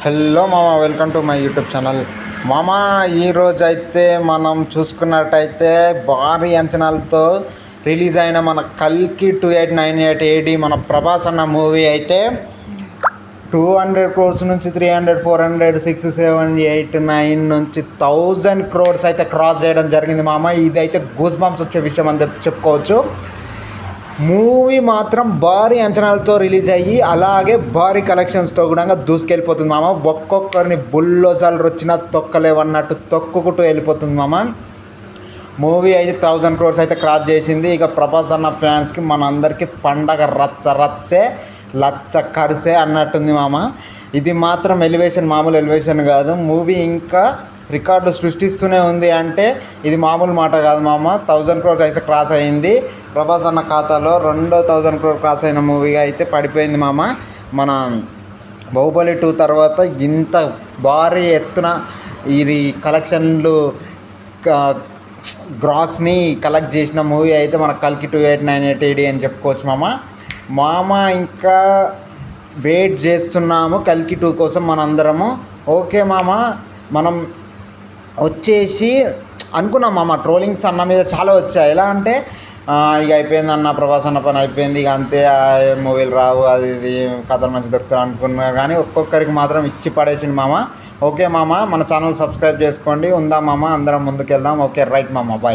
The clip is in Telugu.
హలో మామ, welcome to my YouTube channel. మామ, ఈరోజు అయితే మనం చూసుకున్నట్టయితే భారీ అంచనాలతో రిలీజ్ అయిన మన కల్కి 2898 AD మన ప్రభాస్ అన్న మూవీ అయితే 200 crores నుంచి 300, 400, 6, 7, 8, 9 నుంచి 1000 crores అయితే క్రాస్ చేయడం జరిగింది మామ. ఇదైతే గూస్ బంప్స్ వచ్చే విషయం అని చెప్పుకోవచ్చు. మూవీ మాత్రం భారీ అంచనాలతో రిలీజ్ అయ్యి అలాగే భారీ కలెక్షన్స్తో కూడా దూసుకెళ్ళిపోతుంది మామ. ఒక్కొక్కరిని బుల్లోజాలు వచ్చినా తొక్కలేవన్నట్టు తొక్కుకుంటూ వెళ్ళిపోతుంది మామ. మూవీ అయితే 1000 crores అయితే క్రాస్ చేసింది. ఇక ప్రభాస్ అన్న ఫ్యాన్స్కి మనందరికీ పండగ రచ్చే లచ్చ కరిసే అన్నట్టుంది మామ. ఇది మాత్రం ఎలివేషన్ మామూలు ఎలివేషన్ కాదు. మూవీ ఇంకా రికార్డు సృష్టిస్తూనే ఉంది అంటే ఇది మామూలు మాట కాదు మామ. 1000 crores అయితే క్రాస్ అయింది. ప్రభాస్ అన్న ఖాతాలో 1000 crores క్రాస్ అయిన మూవీగా అయితే పడిపోయింది మామ. మన బాహుబలి 2 తర్వాత ఇంత భారీ ఎత్తున ఇది కలెక్షన్లు గ్రాస్ని కలెక్ట్ చేసిన మూవీ అయితే మన కల్కి 2898 AD అని చెప్పుకోవచ్చు మామ. ఇంకా వెయిట్ చేస్తున్నాము కల్కి 2 కోసం మనందరము. ఓకే మామ, మనం వచ్చేసి అనుకున్నాం మామ, ట్రోలింగ్స్ అన్న మీద చాలా వచ్చాయి. ఎలా అంటే ఇక అయిపోయింది అన్న, ప్రభాస్ అన్న పని అయిపోయింది, ఇక అంతే, మూవీలు రావు, అది ఇది కథలు మంచి దొరుకుతారు అనుకున్నారు. కానీ ఒక్కొక్కరికి మాత్రం ఇచ్చి పడేసింది మామ. ఓకే మామ, మన ఛానల్ సబ్స్క్రైబ్ చేసుకోండి. ఉందా మామ, అందరం ముందుకెళ్దాం. ఓకే రైట్ మామ, బాయ్.